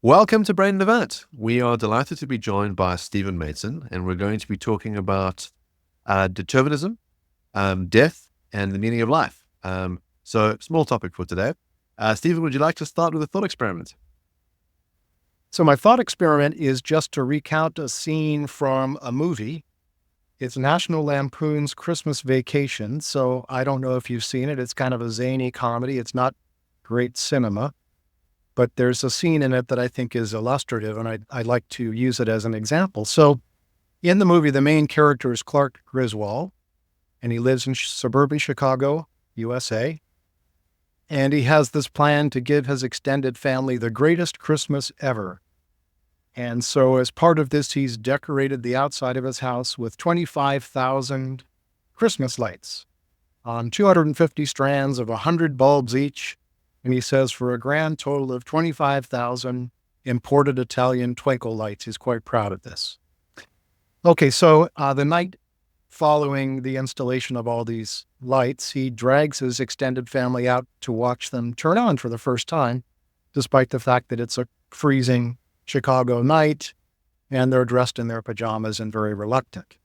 Welcome to Brain Levant. We are delighted to be joined by Stephen Maitzen, and we're going to be talking about determinism, death, and the meaning of life. So, small topic for today. Stephen, would you like to start with a thought experiment? So my thought experiment is just to recount a scene from a movie. It's National Lampoon's Christmas Vacation. So I don't know if you've seen it. It's kind of a zany comedy. It's not great cinema, but there's a scene in it that I think is illustrative, and I'd like to use it as an example. So in the movie, the main character is Clark Griswold, and he lives in suburban Chicago, USA. And he has this plan to give his extended family the greatest Christmas ever. And so as part of this, he's decorated the outside of his house with 25,000 Christmas lights on 250 strands of 100 bulbs each. And he says for a grand total of 25,000 imported Italian twinkle lights. He's quite proud of this. Okay, so the night following the installation of all these lights, he drags his extended family out to watch them turn on for the first time, despite the fact that it's a freezing Chicago night and they're dressed in their pajamas and very reluctant.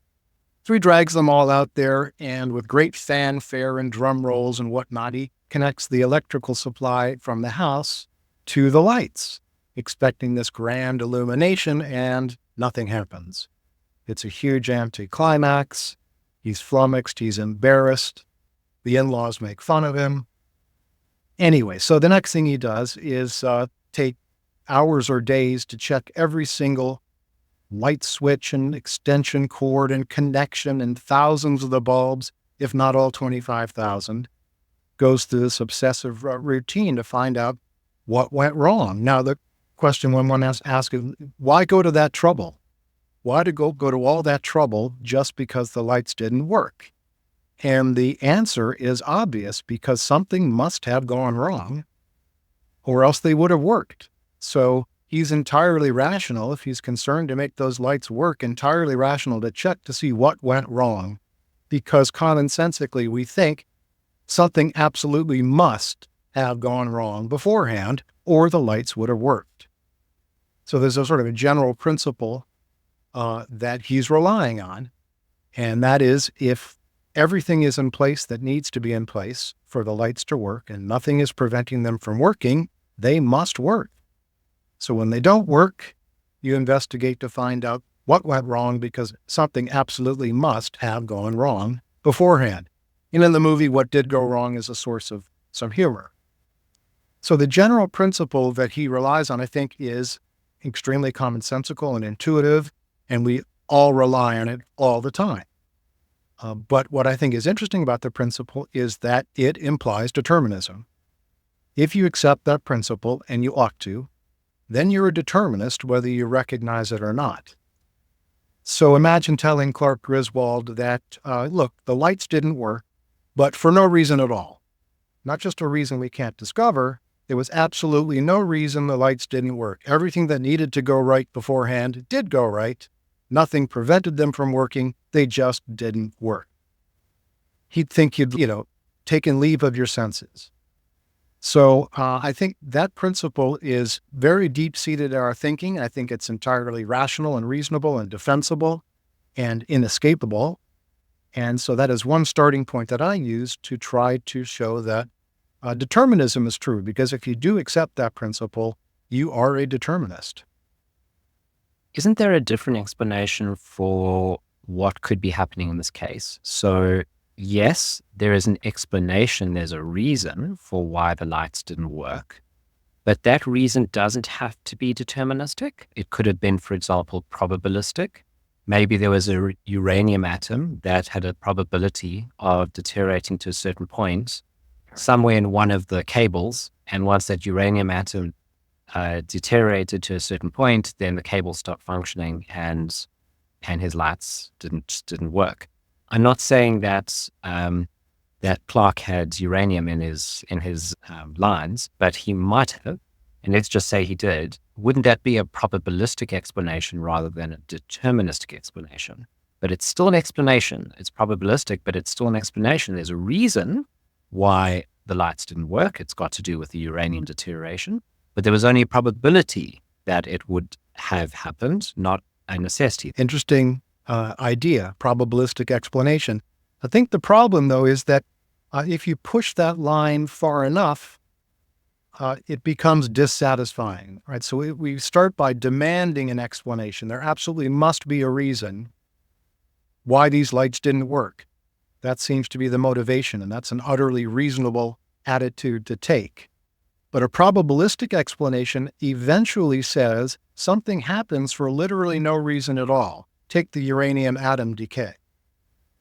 So he drags them all out there, and with great fanfare and drum rolls and whatnot, he connects the electrical supply from the house to the lights, expecting this grand illumination, and nothing happens. It's a huge anticlimax. He's flummoxed. He's embarrassed. The in-laws make fun of him. Anyway, so the next thing he does is take hours or days to check every single light switch and extension cord and connection and thousands of the bulbs, if not all 25,000. Goes through this obsessive routine to find out what went wrong. Now, the question one has to ask is, why go to that trouble? Why go to all that trouble just because the lights didn't work? And the answer is obvious, because something must have gone wrong, or else they would have worked. So he's entirely rational, if he's concerned to make those lights work, entirely rational to check to see what went wrong, because commonsensically we think something absolutely must have gone wrong beforehand, or the lights would have worked. So there's a sort of a general principle that he's relying on, and that is, if everything is in place that needs to be in place for the lights to work and nothing is preventing them from working, they must work. So when they don't work, you investigate to find out what went wrong, because something absolutely must have gone wrong beforehand. And in the movie, what did go wrong is a source of some humor. So the general principle that he relies on, I think, is extremely commonsensical and intuitive, and we all rely on it all the time. But what I think is interesting about the principle is that it implies determinism. If you accept that principle, and you ought to, then you're a determinist whether you recognize it or not. So imagine telling Clark Griswold that, look, the lights didn't work, but for no reason at all. Not just a reason we can't discover. There was absolutely no reason the lights didn't work. Everything that needed to go right beforehand did go right. Nothing prevented them from working. They just didn't work. He'd think you'd, taken leave of your senses. So I think that principle is very deep-seated in our thinking. I think it's entirely rational and reasonable and defensible and inescapable. And so that is one starting point that I use to try to show that determinism is true, because if you do accept that principle, you are a determinist. Isn't there a different explanation for what could be happening in this case? So yes, there is an explanation, there's a reason for why the lights didn't work, but that reason doesn't have to be deterministic. It could have been, for example, probabilistic. Maybe there was a uranium atom that had a probability of deteriorating to a certain point somewhere in one of the cables, and once that uranium atom deteriorated to a certain point, then the cable stopped functioning and his lights didn't work. I'm not saying that that Clark had uranium in his lines, but he might have, and let's just say he did. Wouldn't that be a probabilistic explanation rather than a deterministic explanation? But it's still an explanation. It's probabilistic, but it's still an explanation. There's a reason why the lights didn't work. It's got to do with the uranium deterioration, but there was only a probability that it would have happened, not a necessity. Interesting idea, probabilistic explanation. I think the problem, though, is that if you push that line far enough, it becomes dissatisfying, right? So we start by demanding an explanation. There absolutely must be a reason why these lights didn't work. That seems to be the motivation, and that's an utterly reasonable attitude to take. But a probabilistic explanation eventually says something happens for literally no reason at all. Take the uranium atom decay.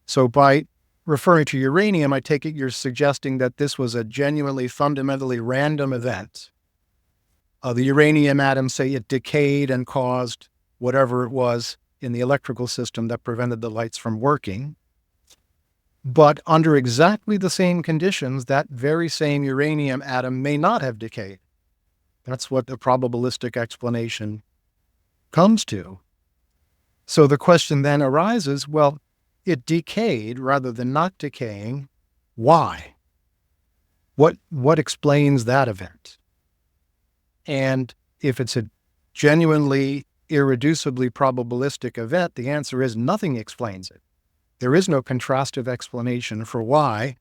So by referring to uranium, I take it you're suggesting that this was a genuinely, fundamentally random event. The uranium atom, say it decayed and caused whatever it was in the electrical system that prevented the lights from working. But under exactly the same conditions, that very same uranium atom may not have decayed. That's what the probabilistic explanation comes to. So the question then arises, well, it decayed rather than not decaying. Why? What explains that event? And if it's a genuinely, irreducibly probabilistic event, the answer is nothing explains it. There is no contrastive explanation for why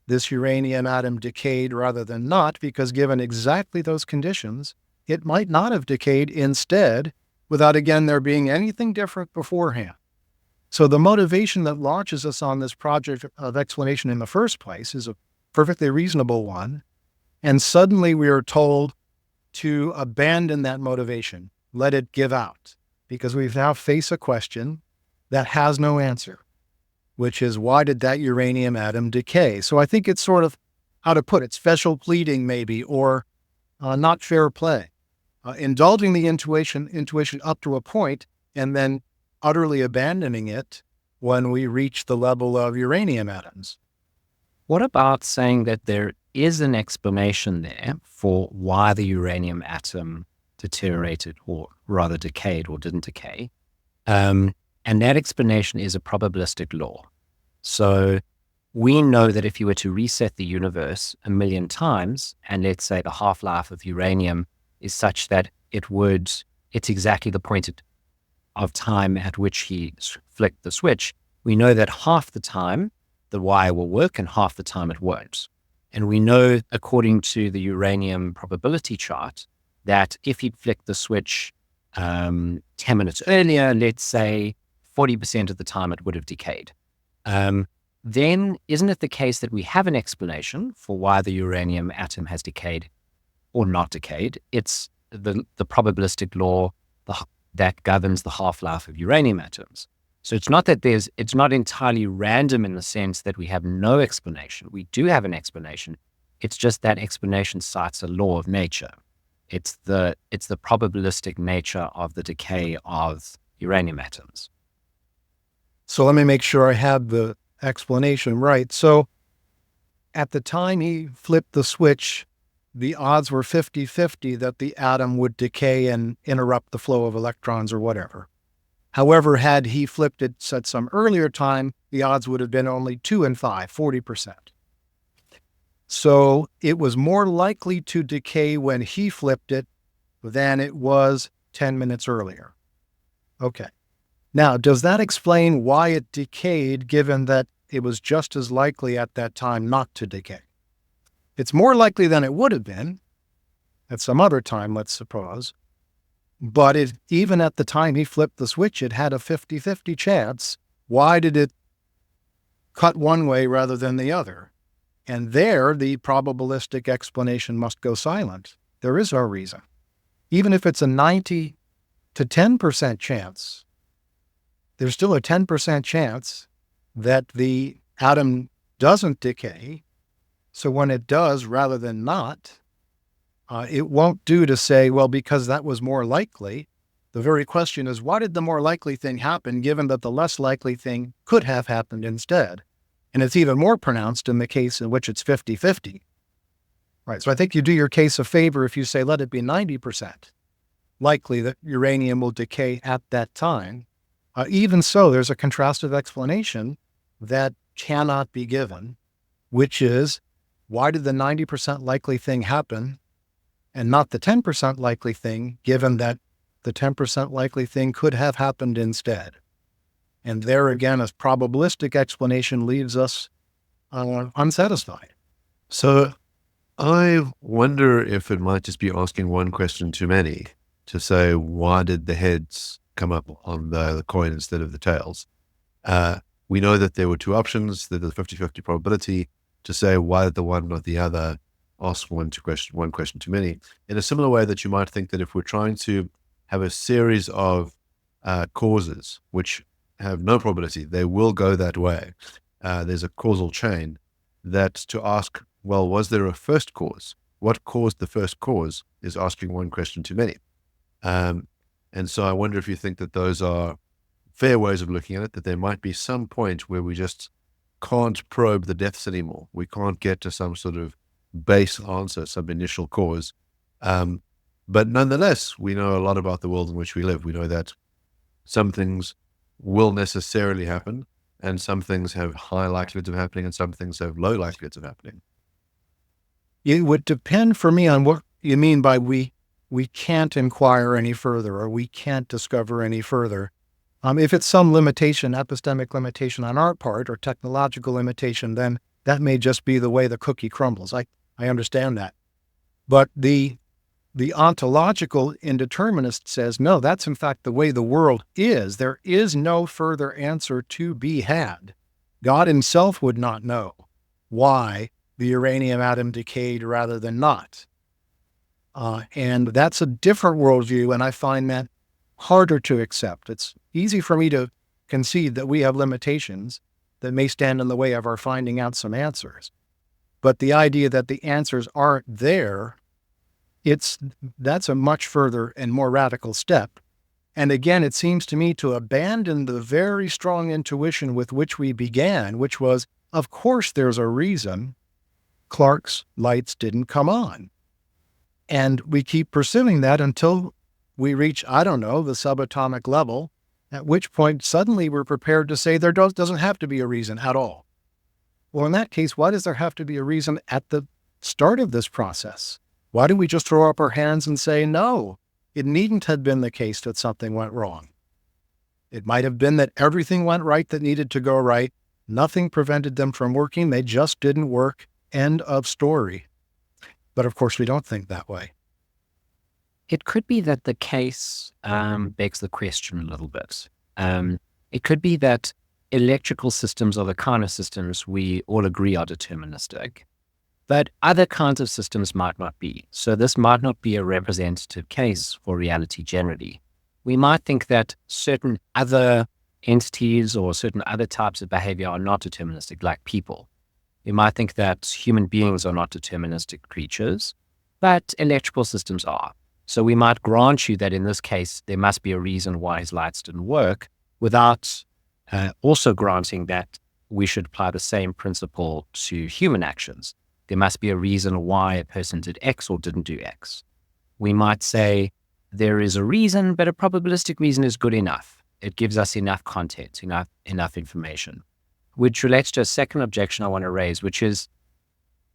this uranium atom decayed rather than not, because given exactly those conditions, it might not have decayed instead, without again there being anything different beforehand. So the motivation that launches us on this project of explanation in the first place is a perfectly reasonable one, and suddenly we are told to abandon that motivation, let it give out, because we now face a question that has no answer, which is, why did that uranium atom decay? So I think it's sort of, how to put it, special pleading maybe, or not fair play. Indulging the intuition up to a point, and then utterly abandoning it when we reach the level of uranium atoms. What about saying that there is an explanation there for why the uranium atom deteriorated, or rather decayed or didn't decay? And that explanation is a probabilistic law. So we know that if you were to reset the universe 1 million times, and let's say the half-life of uranium is such that it's exactly the point of time at which he flicked the switch, we know that half the time the wire will work and half the time it won't. And we know, according to the uranium probability chart, that if he'd flicked the switch 10 minutes earlier, let's say 40% of the time it would have decayed. Then isn't it the case that we have an explanation for why the uranium atom has decayed or not decayed? It's the probabilistic law that governs the half-life of uranium atoms. So it's not that it's not entirely random in the sense that we have no explanation. We do have an explanation. It's just that explanation cites a law of nature. It's the probabilistic nature of the decay of uranium atoms. So let me make sure I have the explanation right. So at the time he flipped the switch, the odds were 50-50 that the atom would decay and interrupt the flow of electrons or whatever. However, had he flipped it at some earlier time, the odds would have been only 2 and 5, 40%. So it was more likely to decay when he flipped it than it was 10 minutes earlier. Okay. Now, does that explain why it decayed, given that it was just as likely at that time not to decay? It's more likely than it would have been at some other time, let's suppose. But even at the time he flipped the switch, it had a 50-50 chance. Why did it cut one way rather than the other? And there, the probabilistic explanation must go silent. There is no reason. Even if it's a 90 to 10% chance, there's still a 10% chance that the atom doesn't decay. So when it does, rather than not, it won't do to say, well, because that was more likely. The very question is, why did the more likely thing happen, given that the less likely thing could have happened instead? And it's even more pronounced in the case in which it's 50-50. Right. So I think you do your case a favor if you say, let it be 90% likely that uranium will decay at that time. Even so, there's a contrastive explanation that cannot be given, which is, why did the 90% likely thing happen and not the 10% likely thing, given that the 10% likely thing could have happened instead. And there again, a probabilistic explanation leaves us unsatisfied. So I wonder if it might just be asking one question too many to say, why did the heads come up on the coin instead of the tails? We know that there were two options, that there's a 50-50 probability. To say why did the one not the other, ask one question too many. In a similar way that you might think that if we're trying to have a series of causes which have no probability, they will go that way. There's a causal chain, that to ask, well, was there a first cause? What caused the first cause is asking one question too many. And so I wonder if you think that those are fair ways of looking at it, that there might be some point where we just can't probe the depths anymore. We can't get to some sort of base answer, some initial cause. But nonetheless, we know a lot about the world in which we live. We know that some things will necessarily happen, and some things have high likelihoods of happening, and some things have low likelihoods of happening. It would depend for me on what you mean by we can't inquire any further, or we can't discover any further. If it's some limitation, epistemic limitation on our part, or technological limitation, then that may just be the way the cookie crumbles. I understand that. But the ontological indeterminist says, no, that's in fact the way the world is. There is no further answer to be had. God himself would not know why the uranium atom decayed rather than not. And that's a different worldview, and I find that harder to accept. It's easy for me to concede that we have limitations that may stand in the way of our finding out some answers. But the idea that the answers aren't there, that's a much further and more radical step. And again, it seems to me to abandon the very strong intuition with which we began, which was, of course, there's a reason Clark's lights didn't come on. And we keep pursuing that until we reach, I don't know, the subatomic level, at which point suddenly we're prepared to say there doesn't have to be a reason at all. Well, in that case, why does there have to be a reason at the start of this process? Why do we just throw up our hands and say, no, it needn't have been the case that something went wrong? It might have been that everything went right that needed to go right. Nothing prevented them from working. They just didn't work. End of story. But of course, we don't think that way. It could be that the case begs the question a little bit. It could be that electrical systems are the kind of systems we all agree are deterministic, but other kinds of systems might not be. So this might not be a representative case for reality generally. We might think that certain other entities or certain other types of behavior are not deterministic, like people. We might think that human beings are not deterministic creatures, but electrical systems are. So we might grant you that in this case, there must be a reason why his lights didn't work, without also granting that we should apply the same principle to human actions. There must be a reason why a person did X or didn't do X. We might say there is a reason, but a probabilistic reason is good enough. It gives us enough content, enough information, which relates to a second objection I want to raise, which is,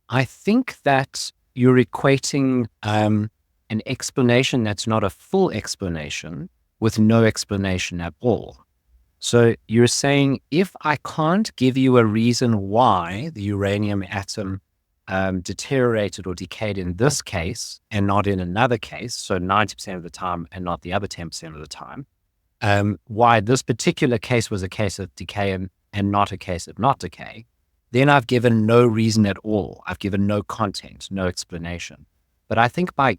I think that you're equating an explanation that's not a full explanation with no explanation at all. So you're saying, if I can't give you a reason why the uranium atom deteriorated or decayed in this case and not in another case, so 90% of the time and not the other 10% of the time, why this particular case was a case of decay and not a case of not decay, then I've given no reason at all. I've given no content, no explanation. But I think by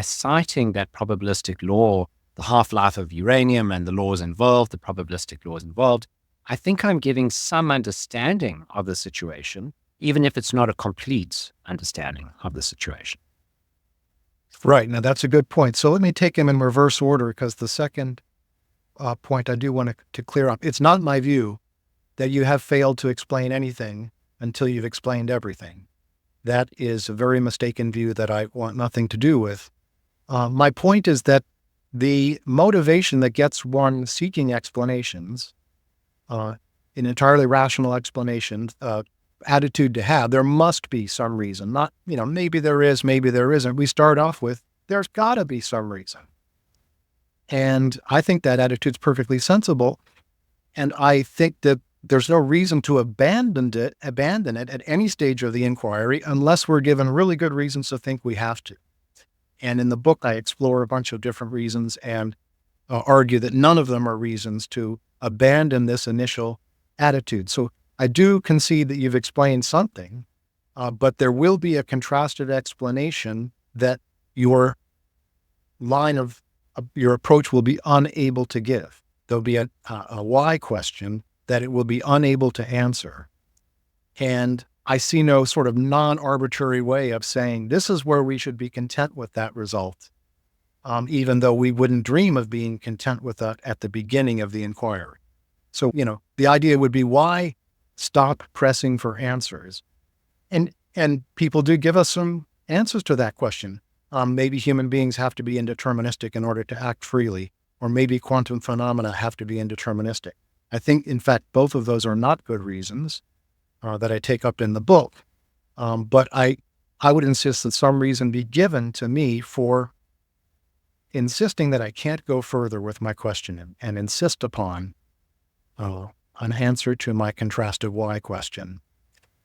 citing that probabilistic law, the half-life of uranium and the laws involved, the probabilistic laws involved, I think I'm giving some understanding of the situation, even if it's not a complete understanding of the situation. Right. Now, that's a good point. So let me take them in reverse order, because the second point I do want to clear up. It's not my view that you have failed to explain anything until you've explained everything. That is a very mistaken view that I want nothing to do with. My point is that the motivation that gets one seeking explanations, an entirely rational explanation, attitude to have, there must be some reason. Not, maybe there is, maybe there isn't. We start off with, there's got to be some reason. And I think that attitude's perfectly sensible. And I think that there's no reason to abandon it at any stage of the inquiry unless we're given really good reasons to think we have to. And in the book, I explore a bunch of different reasons and argue that none of them are reasons to abandon this initial attitude. So I do concede that you've explained something, but there will be a contrasted explanation that your line of your approach will be unable to give. There'll be a why question that it will be unable to answer. And I see no sort of non-arbitrary way of saying this is where we should be content with that result, even though we wouldn't dream of being content with that at the beginning of the inquiry. So, the idea would be, why stop pressing for answers? And people do give us some answers to that question. Maybe human beings have to be indeterministic in order to act freely, or maybe quantum phenomena have to be indeterministic. I think, in fact, both of those are not good reasons that I take up in the book. But I would insist that some reason be given to me for insisting that I can't go further with my question and insist upon an answer to my contrasted why question.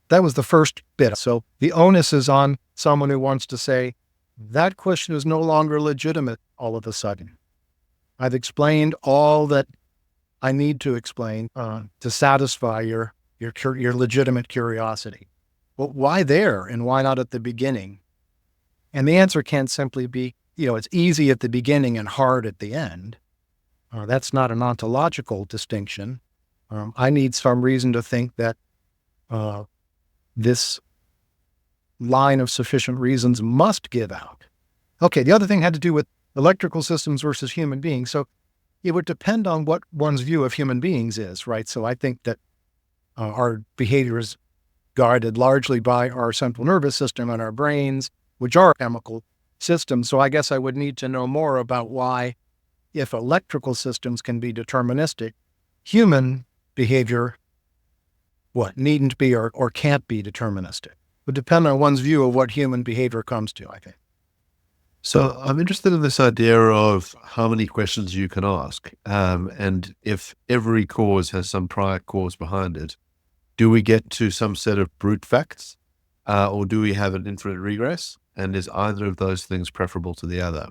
That was the first bit. So the onus is on someone who wants to say, that question is no longer legitimate all of a sudden. I've explained all that I need to explain to satisfy your legitimate curiosity. Well, why there and why not at the beginning? And the answer can't simply be, it's easy at the beginning and hard at the end. That's not an ontological distinction. I need some reason to think that this line of sufficient reasons must give out. Okay, the other thing had to do with electrical systems versus human beings. So it would depend on what one's view of human beings is, right? So I think that our behavior is guided largely by our central nervous system and our brains, which are chemical systems. So I guess I would need to know more about why, if electrical systems can be deterministic, human behavior, needn't be or can't be deterministic. It would depend on one's view of what human behavior comes to, I think. So I'm interested in this idea of how many questions you can ask. And if every cause has some prior cause behind it, do we get to some set of brute facts, or do we have an infinite regress? And is either of those things preferable to the other?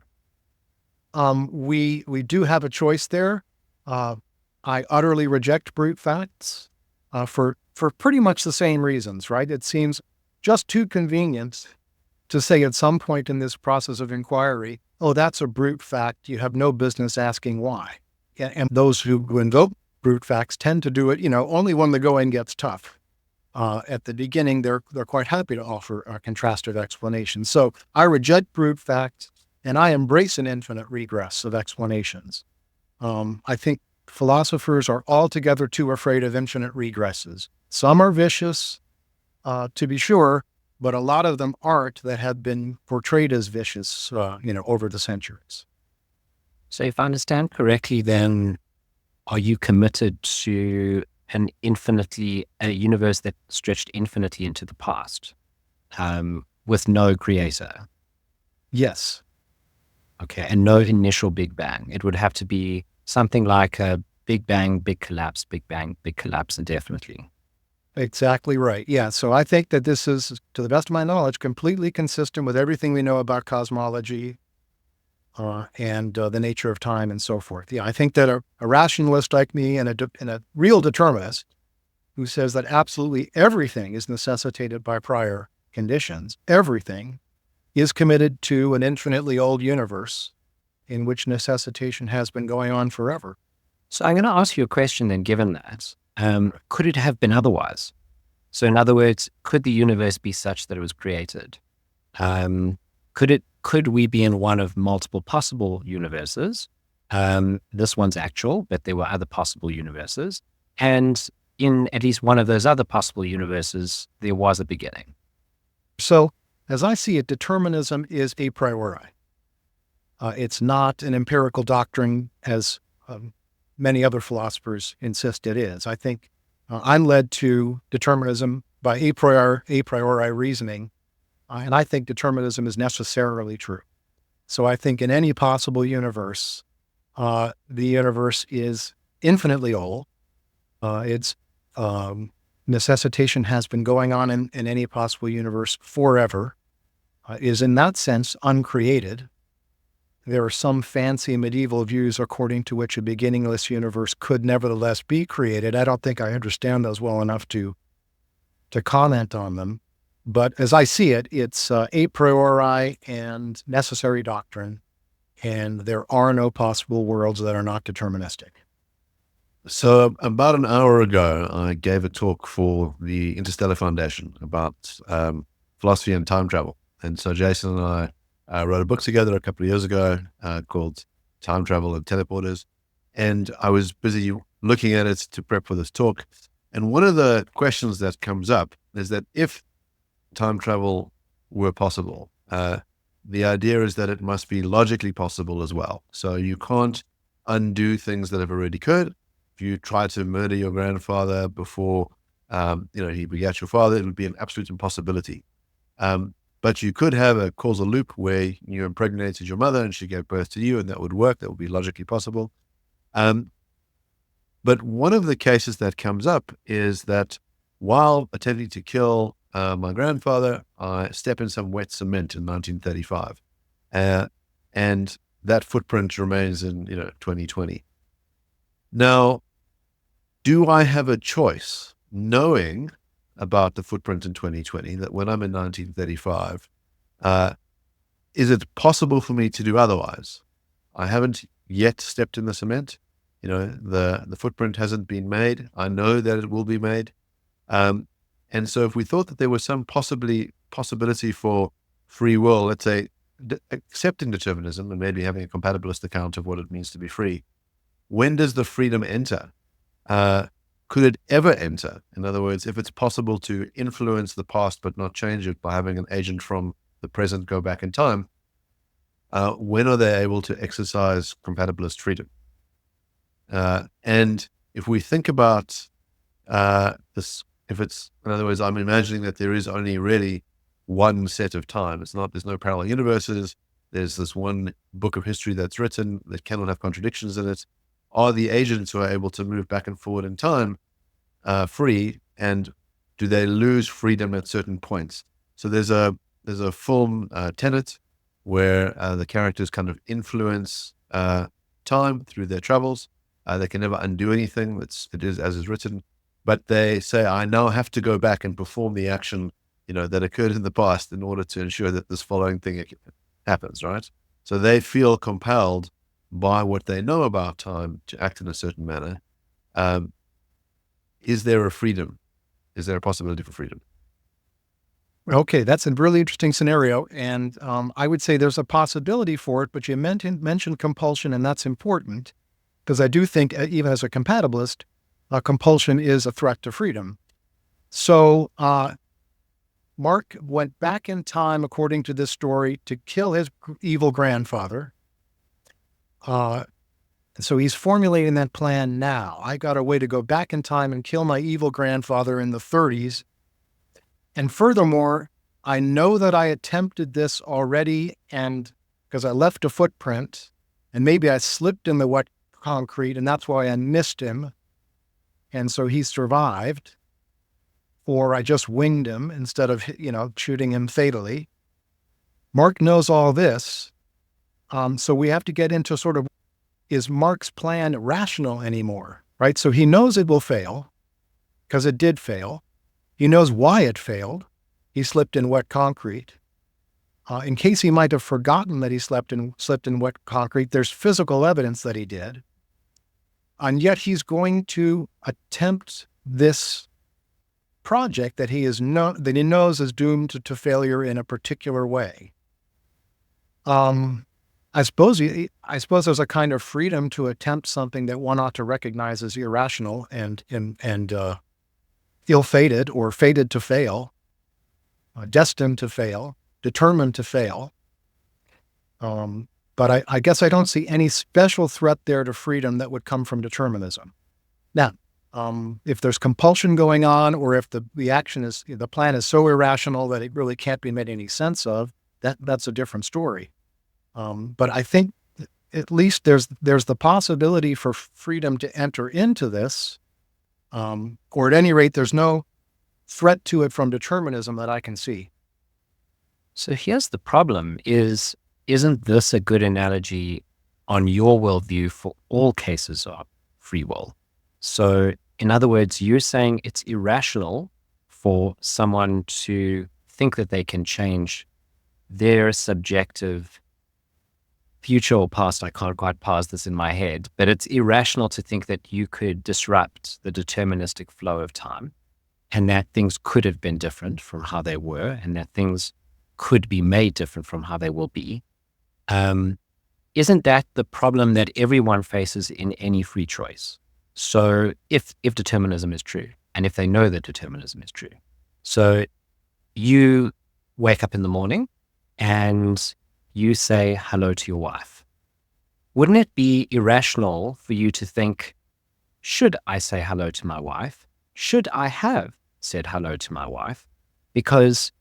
We do have a choice there. I utterly reject brute facts for pretty much the same reasons, right? It seems just too convenient to say at some point in this process of inquiry, oh, that's a brute fact. You have no business asking why. And those who invoke brute facts tend to do it, only when the going gets tough. At the beginning, they're quite happy to offer a contrasted explanation. So I reject brute facts, and I embrace an infinite regress of explanations. I think philosophers are altogether too afraid of infinite regresses. Some are vicious, to be sure, but a lot of them aren't that have been portrayed as vicious, over the centuries. So if I understand correctly, then are you committed to a universe that stretched infinitely into the past, with no creator? Yes. Okay, and no initial Big Bang. It would have to be something like a Big Bang, Big Collapse, Big Bang, Big Collapse indefinitely. Exactly right. Yeah. So I think that this is, to the best of my knowledge, completely consistent with everything we know about cosmology and the nature of time and so forth. Yeah, I think that a rationalist like me and a real determinist who says that absolutely everything is necessitated by prior conditions, everything is committed to an infinitely old universe in which necessitation has been going on forever. So I'm going to ask you a question then, given that. Could it have been otherwise? So in other words, could the universe be such that it was created? Could we be in one of multiple possible universes? This one's actual, but there were other possible universes. And in at least one of those other possible universes, there was a beginning. So as I see it, determinism is a priori. It's not an empirical doctrine as many other philosophers insist it is. I think I'm led to determinism by a priori reasoning, and I think determinism is necessarily true. So I think in any possible universe, the universe is infinitely old. Its necessitation has been going on in any possible universe forever, is in that sense uncreated. There are some fancy medieval views according to which a beginningless universe could nevertheless be created. I don't think I understand those well enough to comment on them. But as I see it, it's a priori and necessary doctrine, and there are no possible worlds that are not deterministic. So about an hour ago, I gave a talk for the Interstellar Foundation about philosophy and time travel. And so Jason and I wrote a book together a couple of years ago called Time Travel and Teleporters. And I was busy looking at it to prep for this talk. And one of the questions that comes up is that if time travel were possible, the idea is that it must be logically possible as well. So you can't undo things that have already occurred. If you try to murder your grandfather before, he begat your father, it would be an absolute impossibility. But you could have a causal loop where you impregnated your mother and she gave birth to you, and that would work. That would be logically possible. But one of the cases that comes up is that while attempting to kill my grandfather, I step in some wet cement in 1935. And that footprint remains in, 2020. Now, do I have a choice, knowing about the footprint in 2020, that when I'm in 1935, is it possible for me to do otherwise? I haven't yet stepped in the cement. The footprint hasn't been made. I know that it will be made. And so if we thought that there was some possibility for free will, let's say accepting determinism and maybe having a compatibilist account of what it means to be free, when does the freedom enter? Could it ever enter? In other words, if it's possible to influence the past but not change it by having an agent from the present go back in time, when are they able to exercise compatibilist freedom? And if we think about this, in other words, I'm imagining that there is only really one set of time. There's no parallel universes. There's this one book of history that's written that cannot have contradictions in it. Are the agents who are able to move back and forward in time free, and do they lose freedom at certain points? So there's a film, Tenet, where the characters kind of influence time through their travels. They can never undo anything. It is as is written. But they say, I now have to go back and perform the action, that occurred in the past in order to ensure that this following thing happens, right? So they feel compelled by what they know about time to act in a certain manner. Is there a freedom? Is there a possibility for freedom? Okay, that's a really interesting scenario. And I would say there's a possibility for it, but you mentioned compulsion, and that's important because I do think, even as a compatibilist, compulsion is a threat to freedom. So Mark went back in time, according to this story, to kill his evil grandfather. So he's formulating that plan now. I got a way to go back in time and kill my evil grandfather in the 30s. And furthermore, I know that I attempted this already, and because I left a footprint, and maybe I slipped in the wet concrete, and that's why I missed him. And so he survived, or I just winged him instead of, shooting him fatally. Mark knows all this. So we have to get into sort of, is Mark's plan rational anymore, right? So he knows it will fail because it did fail. He knows why it failed. He slipped in wet concrete. In case he might have forgotten that he slipped in wet concrete, there's physical evidence that he did. And yet he's going to attempt this project that he knows is doomed to failure in a particular way. I suppose there's a kind of freedom to attempt something that one ought to recognize as irrational and ill-fated or fated to fail, destined to fail, determined to fail. But I guess I don't see any special threat there to freedom that would come from determinism. Now, if there's compulsion going on, or if the plan is so irrational that it really can't be made any sense of, that's a different story. But I think at least there's the possibility for freedom to enter into this, or at any rate, there's no threat to it from determinism that I can see. So here's the problem isn't this a good analogy on your worldview for all cases of free will? So in other words, you're saying it's irrational for someone to think that they can change their subjective future or past. I can't quite parse this in my head, but it's irrational to think that you could disrupt the deterministic flow of time and that things could have been different from how they were and that things could be made different from how they will be. Isn't that the problem that everyone faces in any free choice? So if determinism is true, and if they know that determinism is true, so you wake up in the morning and you say hello to your wife. Wouldn't it be irrational for you to think, should I say hello to my wife? Should I have said hello to my wife? Because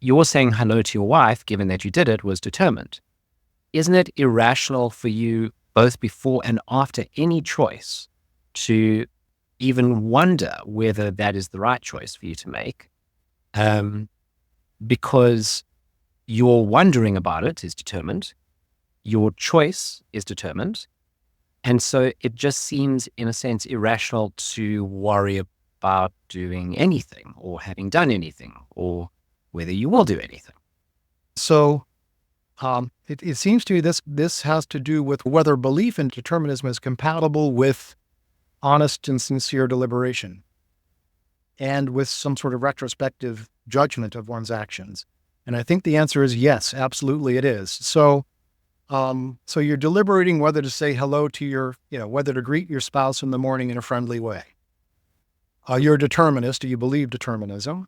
you're saying hello to your wife, given that you did it, was determined. Isn't it irrational for you, both before and after any choice, to even wonder whether that is the right choice for you to make? Because your wondering about it is determined, your choice is determined, and so it just seems, in a sense, irrational to worry about doing anything or having done anything or whether you will do anything. So it seems to me this has to do with whether belief in determinism is compatible with honest and sincere deliberation and with some sort of retrospective judgment of one's actions. And I think the answer is yes, absolutely it is. So you're deliberating whether to say hello to whether to greet your spouse in the morning in a friendly way. You're a determinist. Do you believe determinism?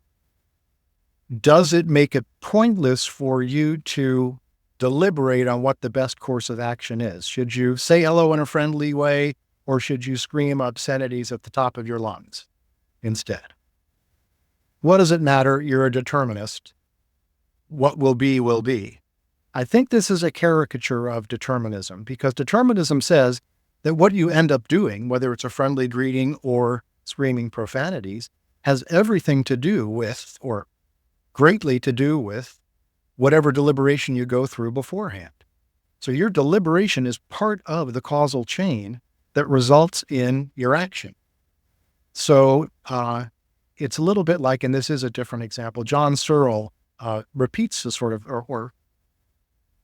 Does it make it pointless for you to deliberate on what the best course of action is? Should you say hello in a friendly way, or should you scream obscenities at the top of your lungs instead? What does it matter? You're a determinist. What will be, will be. I think this is a caricature of determinism, because determinism says that what you end up doing, whether it's a friendly greeting or screaming profanities, has everything to do with, or greatly to do with, whatever deliberation you go through beforehand. So your deliberation is part of the causal chain that results in your action. So it's a little bit like, and this is a different example, John Searle repeats the sort of, or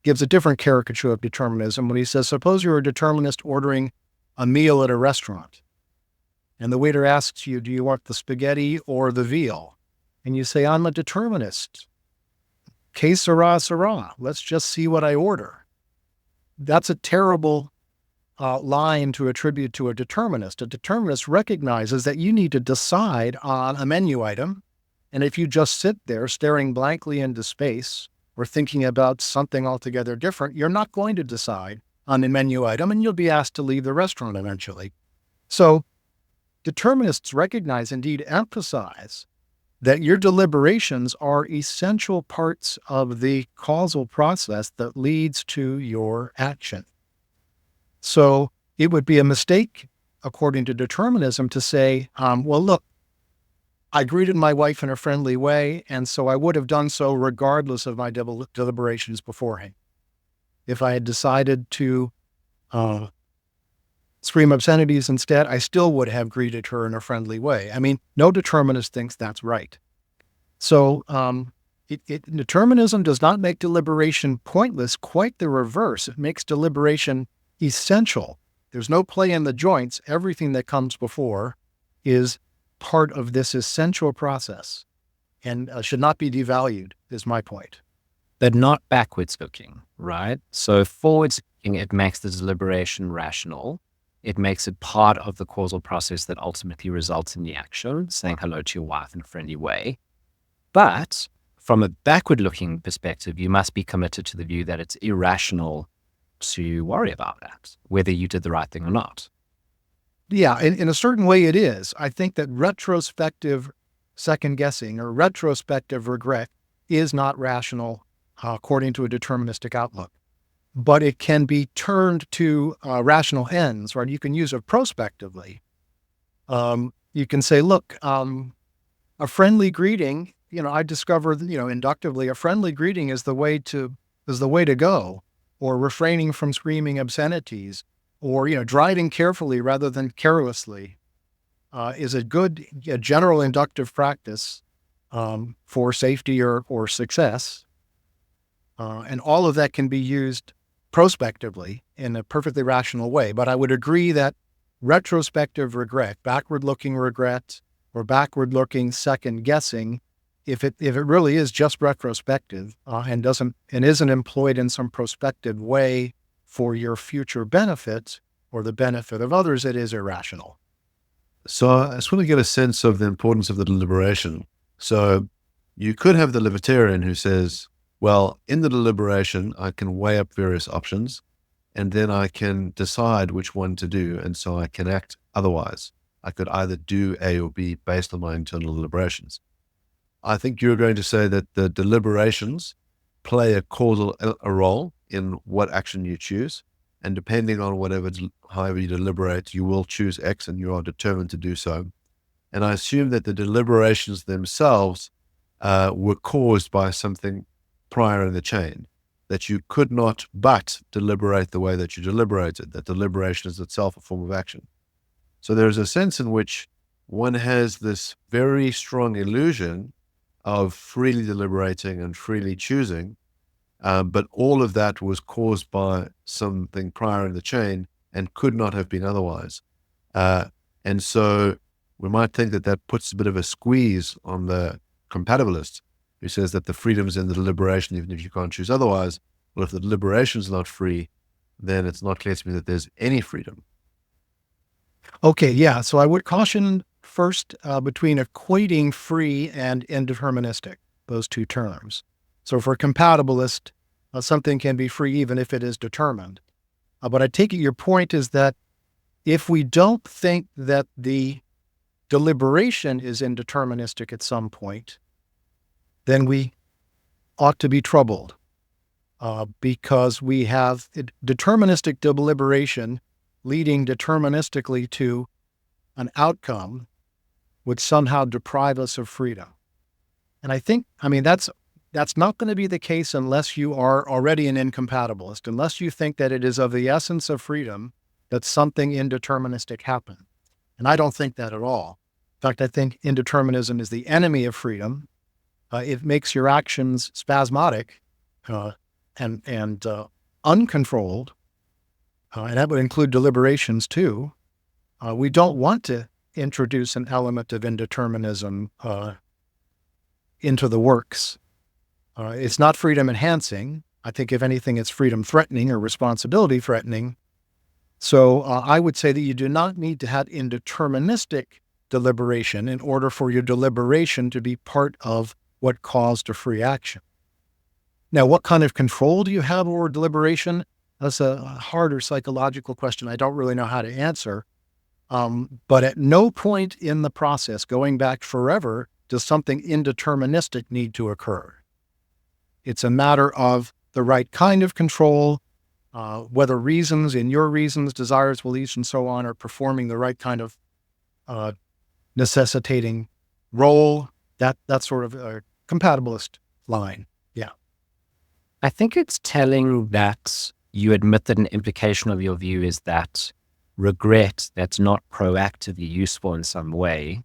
gives a different caricature of determinism when he says, suppose you're a determinist ordering a meal at a restaurant, and the waiter asks you, do you want the spaghetti or the veal? And you say, I'm a determinist. Que sera, sera. Let's just see what I order. That's a terrible line to attribute to a determinist. A determinist recognizes that you need to decide on a menu item, and if you just sit there staring blankly into space or thinking about something altogether different, you're not going to decide on the menu item, and you'll be asked to leave the restaurant eventually. So determinists recognize, indeed emphasize, that your deliberations are essential parts of the causal process that leads to your action. So it would be a mistake, according to determinism, to say, well, look, I greeted my wife in a friendly way, and so I would have done so regardless of my deliberations beforehand. If I had decided to scream obscenities instead, I still would have greeted her in a friendly way. I mean, no determinist thinks that's right. So determinism does not make deliberation pointless, quite the reverse. It makes deliberation essential. There's no play in the joints. Everything that comes before is part of this essential process and should not be devalued, is my point. But not backwards looking, right? So forwards looking, it makes the deliberation rational. It makes it part of the causal process that ultimately results in the action, saying hello to your wife in a friendly way. But from a backward-looking perspective, you must be committed to the view that it's irrational to worry about that, whether you did the right thing or not. Yeah, in a certain way it is. I think that retrospective second-guessing or retrospective regret is not rational according to a deterministic outlook. but it can be turned to rational ends, right? You can use it prospectively. You can say, look, a friendly greeting, I discovered, inductively, a friendly greeting is the way to go, or refraining from screaming obscenities, or, driving carefully rather than carelessly, is a good general inductive practice for safety or success. And all of that can be used prospectively in a perfectly rational way. But I would agree that retrospective regret, backward-looking regret, or backward-looking second guessing, if it really is just retrospective and isn't employed in some prospective way for your future benefit or the benefit of others, it is irrational. So I just want to get a sense of the importance of the deliberation. So you could have the libertarian who says, well, in the deliberation, I can weigh up various options, and then I can decide which one to do, and so I can act otherwise. I could either do A or B based on my internal deliberations. I think you're going to say that the deliberations play a causal role in what action you choose, and depending on however you deliberate, you will choose X, and you are determined to do so. And I assume that the deliberations themselves were caused by something prior in the chain, that you could not but deliberate the way that you deliberated, that deliberation is itself a form of action. So there's a sense in which one has this very strong illusion of freely deliberating and freely choosing, but all of that was caused by something prior in the chain and could not have been otherwise. And so we might think that that puts a bit of a squeeze on the compatibilist, who says that the freedom's in the deliberation, even if you can't choose otherwise. Well, if the deliberation is not free, then it's not clear to me that there's any freedom. Okay, yeah. So I would caution first between equating free and indeterministic, those two terms. So for a compatibilist, something can be free even if it is determined. But I take it your point is that if we don't think that the deliberation is indeterministic at some point, then we ought to be troubled because we have deterministic deliberation leading deterministically to an outcome would somehow deprive us of freedom. And that's not going to be the case unless you are already an incompatibilist, unless you think that it is of the essence of freedom that something indeterministic happened. And I don't think that at all. In fact, I think indeterminism is the enemy of freedom. It makes your actions spasmodic and uncontrolled, and that would include deliberations too. We don't want to introduce an element of indeterminism into the works. It's not freedom enhancing. I think if anything, it's freedom threatening or responsibility threatening. So I would say that you do not need to have indeterministic deliberation in order for your deliberation to be part of what caused a free action. Now, what kind of control do you have over deliberation? That's a harder psychological question I don't really know how to answer. But at no point in the process, going back forever, does something indeterministic need to occur. It's a matter of the right kind of control, whether your reasons, desires, beliefs, and so on are performing the right kind of necessitating role. That's sort of a compatibilist line. Yeah. I think it's telling that you admit that an implication of your view is that regret that's not proactively useful in some way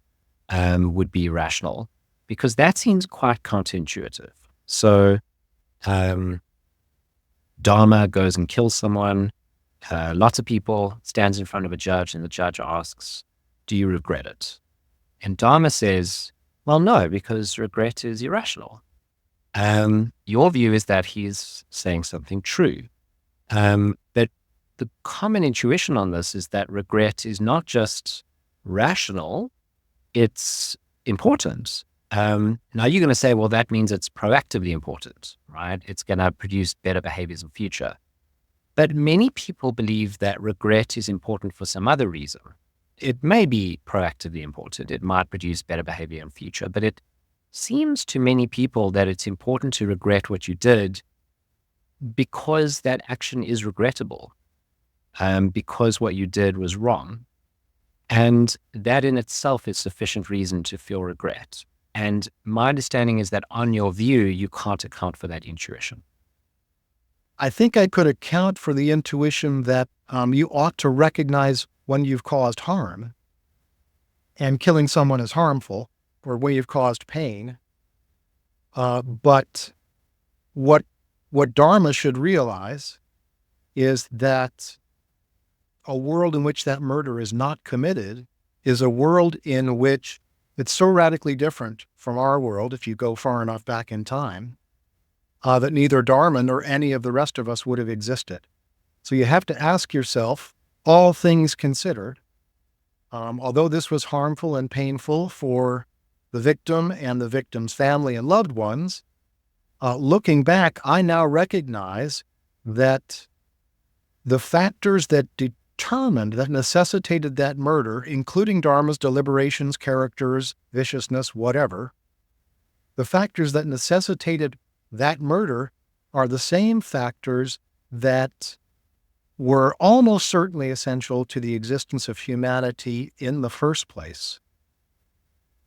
would be rational, because that seems quite counterintuitive. So Dharma goes and kills someone, lots of people, stands in front of a judge, and the judge asks, do you regret it? And Dharma says, well, no, because regret is irrational. Your view is that he's saying something true. But the common intuition on this is that regret is not just rational, it's important. Now you're going to say, well, that means it's proactively important, right? It's going to produce better behaviors in future. But many people believe that regret is important for some other reason. It may be proactively important. It might produce better behavior in future, but it seems to many people that it's important to regret what you did, because that action is regrettable, because what you did was wrong. And that in itself is sufficient reason to feel regret. And my understanding is that on your view, you can't account for that intuition. I think I could account for the intuition that you ought to recognize when you've caused harm, and killing someone is harmful, or when you've caused pain. But what Dharma should realize is that a world in which that murder is not committed is a world in which it's so radically different from our world, if you go far enough back in time, that neither Dharma nor any of the rest of us would have existed. So you have to ask yourself, all things considered, although this was harmful and painful for the victim and the victim's family and loved ones, looking back, I now recognize that the factors that determined, that necessitated that murder, including Dharma's deliberations, characters, viciousness, whatever, the factors that necessitated that murder are the same factors that were almost certainly essential to the existence of humanity in the first place.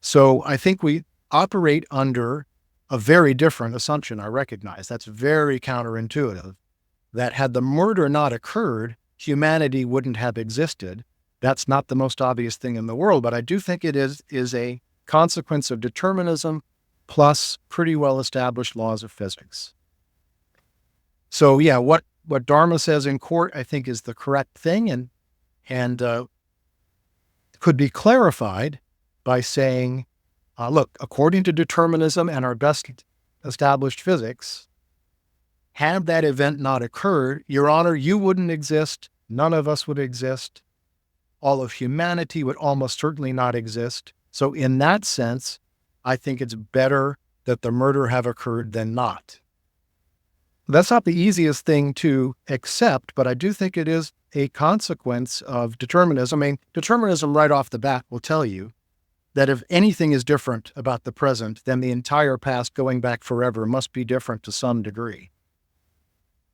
So I think we operate under a very different assumption, I recognize. That's very counterintuitive, that had the murder not occurred, humanity wouldn't have existed. That's not the most obvious thing in the world, but I do think it is a consequence of determinism plus pretty well-established laws of physics. So yeah, what Dharma says in court, I think, is the correct thing, and could be clarified by saying, look, according to determinism and our best established physics, had that event not occurred, Your Honor, you wouldn't exist, none of us would exist, all of humanity would almost certainly not exist. So in that sense, I think it's better that the murder have occurred than not. That's not the easiest thing to accept, but I do think it is a consequence of determinism. I mean, determinism right off the bat will tell you that if anything is different about the present, then the entire past going back forever must be different to some degree.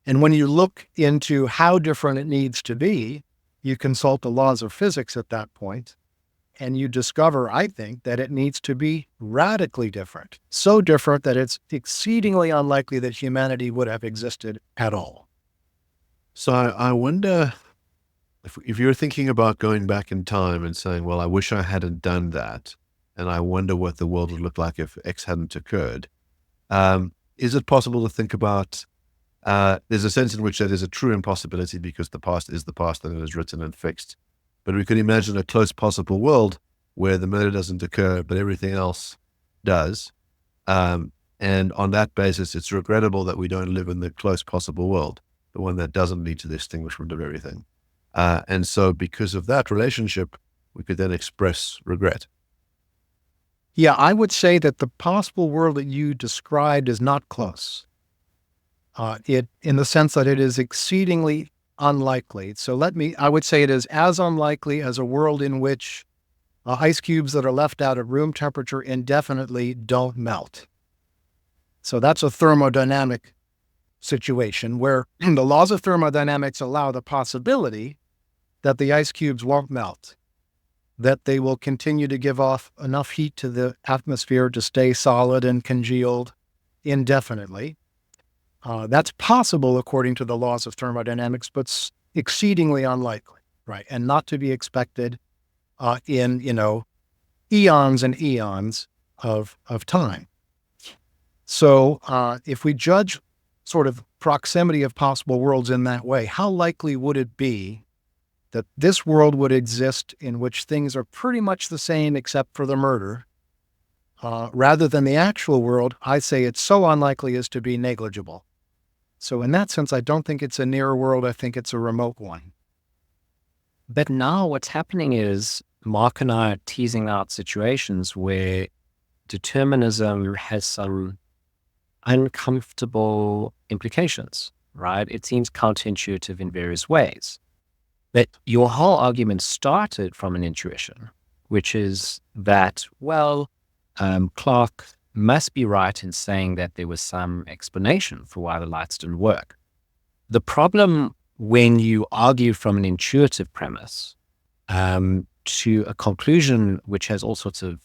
And when you look into how different it needs to be, you consult the laws of physics at that point, and you discover, I think, that it needs to be radically different. So different that it's exceedingly unlikely that humanity would have existed at all. So I wonder if you're thinking about going back in time and saying, well, I wish I hadn't done that, and I wonder what the world would look like if X hadn't occurred. Is it possible to think about, there's a sense in which that is a true impossibility because the past is the past and it is written and fixed. But we could imagine a close possible world where the murder doesn't occur, but everything else does. And on that basis, it's regrettable that we don't live in the close possible world, the one that doesn't lead to the extinguishment of everything. And so because of that relationship, we could then express regret. Yeah, I would say that the possible world that you described is not close. In the sense that it is exceedingly unlikely. So I would say it is as unlikely as a world in which ice cubes that are left out at room temperature indefinitely don't melt. So that's a thermodynamic situation where the laws of thermodynamics allow the possibility that the ice cubes won't melt, that they will continue to give off enough heat to the atmosphere to stay solid and congealed indefinitely. That's possible according to the laws of thermodynamics, but exceedingly unlikely, right? And not to be expected in, eons and eons of time. So if we judge sort of proximity of possible worlds in that way, how likely would it be that this world would exist in which things are pretty much the same except for the murder, rather than the actual world? I say it's so unlikely as to be negligible. So in that sense, I don't think it's a near world. I think it's a remote one. But now what's happening is Mark and I are teasing out situations where determinism has some uncomfortable implications, right? It seems counterintuitive in various ways. But your whole argument started from an intuition, which is that, Clark must be right in saying that there was some explanation for why the lights didn't work. the problem when you argue from an intuitive premise to a conclusion which has all sorts of